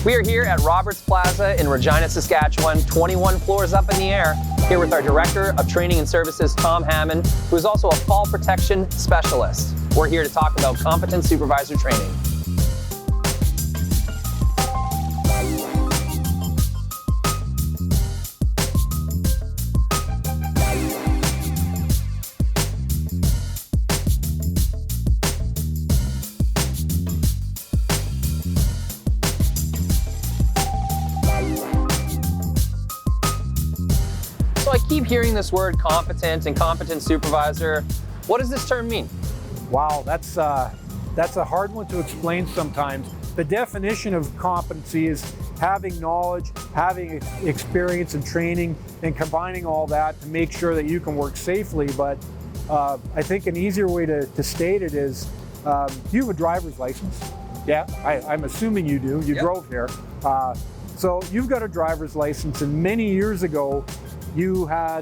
We are here at Roberts Plaza in Regina, Saskatchewan, 21 floors up in the air, here with our Director of Training and Services, Tom Hammond, who is also a fall protection specialist. We're here to talk about competent supervisor training. So I keep hearing this word competent and competent supervisor. What does this term mean? Wow, that's a hard one to explain sometimes. The definition of competency is having knowledge, having experience and training, and combining all that to make sure that you can work safely. But I think an easier way to state it is, do you have a driver's license? Yeah, I'm assuming you do. You drove here. So you've got a driver's license, and many years ago, you had,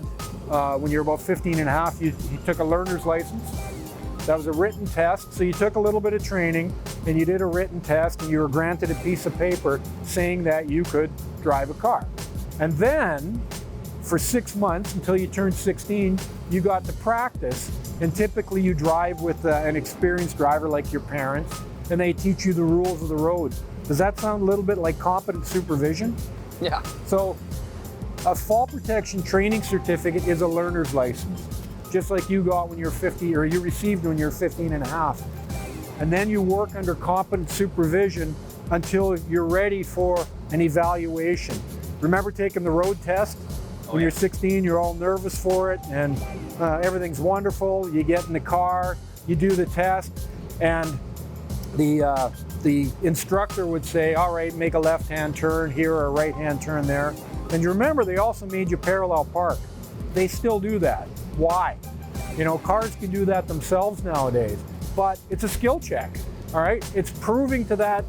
when you were about 15 and a half, you took a learner's license. That was a written test, so you took a little bit of training and you did a written test and you were granted a piece of paper saying that you could drive a car. And then, for 6 months until you turned 16, you got to practice, and typically you drive with an experienced driver like your parents, and they teach you the rules of the road. Does that sound a little bit like competent supervision? Yeah. So, a fall protection training certificate is a learner's license, just like you got when you're 50, or you received when you're 15 and a half. And then you work under competent supervision until you're ready for an evaluation. Remember taking the road test? When you're 16, you're all nervous for it, and everything's wonderful. You get in the car, you do the test, and the instructor would say, all right, make a left-hand turn here or a right-hand turn there. And you remember, they also made you parallel park. They still do that. Why? You know, cars can do that themselves nowadays, but it's a skill check, all right? It's proving to that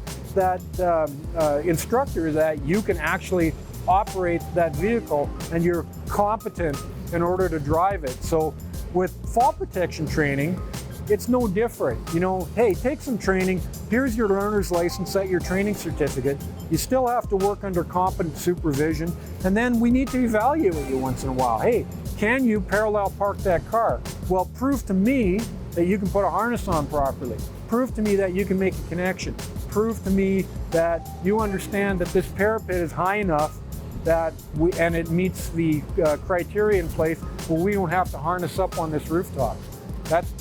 instructor that you can actually operate that vehicle and you're competent in order to drive it. So with fall protection training, it's no different. You know, hey, take some training. Here's your learner's license, set your training certificate. You still have to work under competent supervision, and then we need to evaluate you once in a while. Hey, can you parallel park that car? Well, prove to me that you can put a harness on properly. Prove to me that you can make a connection. Prove to me that you understand that this parapet is high enough that and it meets the criteria in place where we don't have to harness up on this rooftop.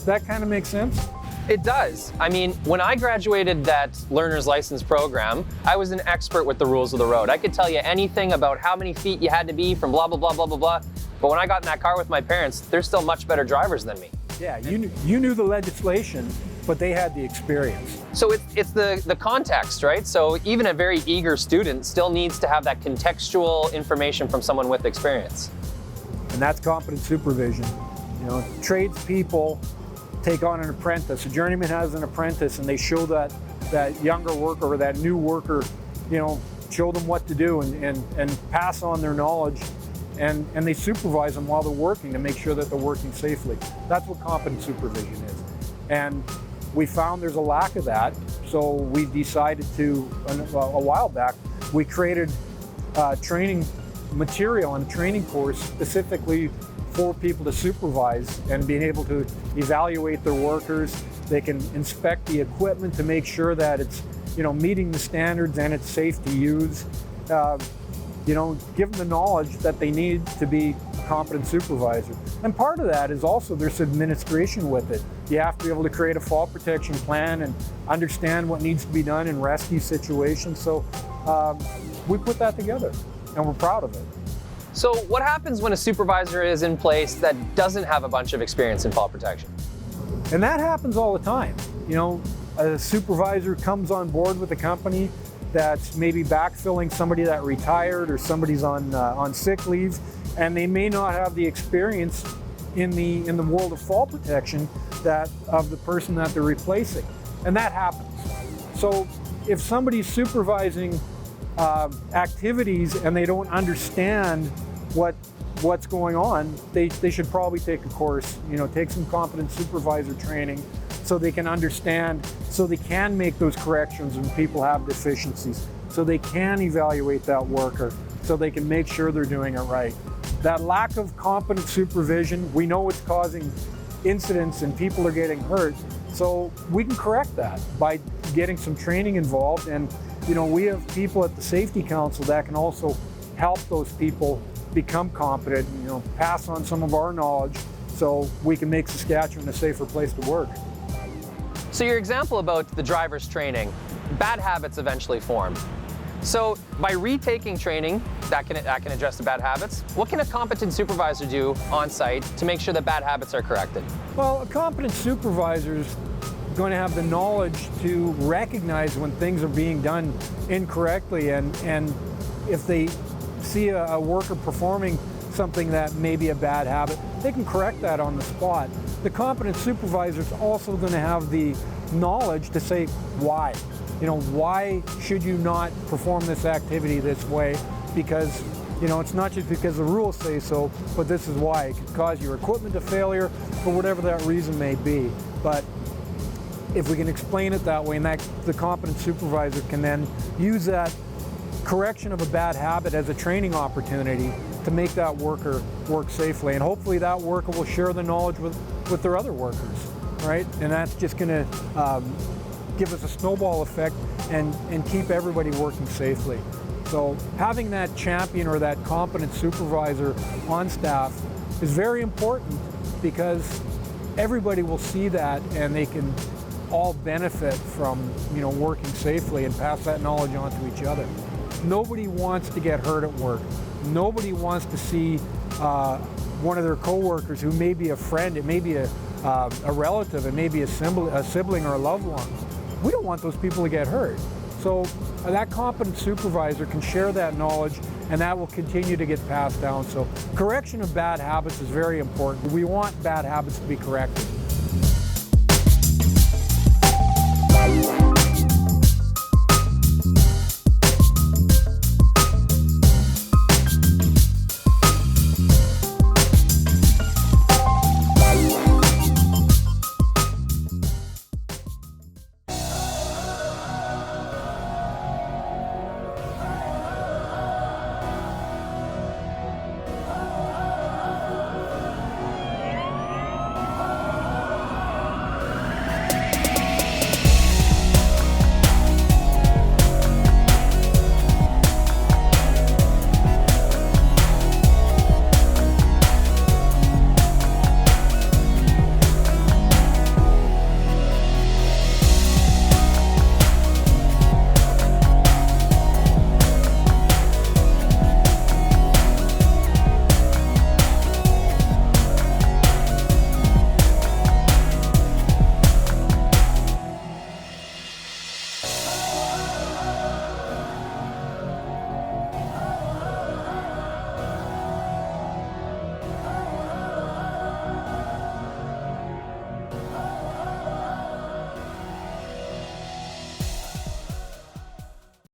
That kind of makes sense? It does. I mean, when I graduated that learner's license program, I was an expert with the rules of the road. I could tell you anything about how many feet you had to be from blah, blah, blah, blah, blah, blah. But when I got in that car with my parents, they're still much better drivers than me. Yeah, you knew the legislation, but they had the experience. So it's the context, right? So even a very eager student still needs to have that contextual information from someone with experience. And that's competent supervision. You know, tradespeople take on an apprentice. A journeyman has an apprentice, and they show that younger worker or that new worker, you know, show them what to do and pass on their knowledge, and they supervise them while they're working to make sure that they're working safely. That's what competent supervision is. And we found there's a lack of that, so we decided to, a while back, we created training material and a training course specifically for people to supervise and being able to evaluate their workers. They can inspect the equipment to make sure that it's, you know, meeting the standards and it's safe to use. You know, give them the knowledge that they need to be a competent supervisor. And part of that is also there's administration with it. You have to be able to create a fall protection plan and understand what needs to be done in rescue situations. So we put that together, and we're proud of it. So what happens when a supervisor is in place that doesn't have a bunch of experience in fall protection? And that happens all the time. You know, a supervisor comes on board with a company that's maybe backfilling somebody that retired or somebody's on sick leave, and they may not have the experience in the world of fall protection that of the person that they're replacing. And that happens. So if somebody's supervising activities and they don't understand what's going on, they should probably take a course, you know, take some competent supervisor training so they can understand, so they can make those corrections when people have deficiencies. so they can evaluate that worker, so they can make sure they're doing it right. That lack of competent supervision, we know it's causing incidents and people are getting hurt, so we can correct that by getting some training involved. And we have people at the Safety Council that can also help those people become competent, pass on some of our knowledge so we can make Saskatchewan a safer place to work. So your example about the driver's training, bad habits eventually form. So by retaking training that can address the bad habits, what can a competent supervisor do on site to make sure that bad habits are corrected? Well, a competent supervisor is going to have the knowledge to recognize when things are being done incorrectly, and if they see a worker performing something that may be a bad habit, they can correct that on the spot. The competent supervisor is also going to have the knowledge to say why. Why should you not perform this activity this way? Because, it's not just because the rules say so, but this is why. It could cause your equipment to failure for whatever that reason may be. But if we can explain it that way, and that the competent supervisor can then use that correction of a bad habit as a training opportunity to make that worker work safely. And hopefully that worker will share the knowledge with their other workers, right? And that's just going to give us a snowball effect and keep everybody working safely. So having that champion or that competent supervisor on staff is very important, because everybody will see that and they can all benefit from working safely and pass that knowledge on to each other. Nobody wants to get hurt at work. Nobody wants to see one of their coworkers who may be a friend, it may be a relative, it may be a sibling or a loved one. We don't want those people to get hurt. So that competent supervisor can share that knowledge, and that will continue to get passed down. So correction of bad habits is very important. We want bad habits to be corrected.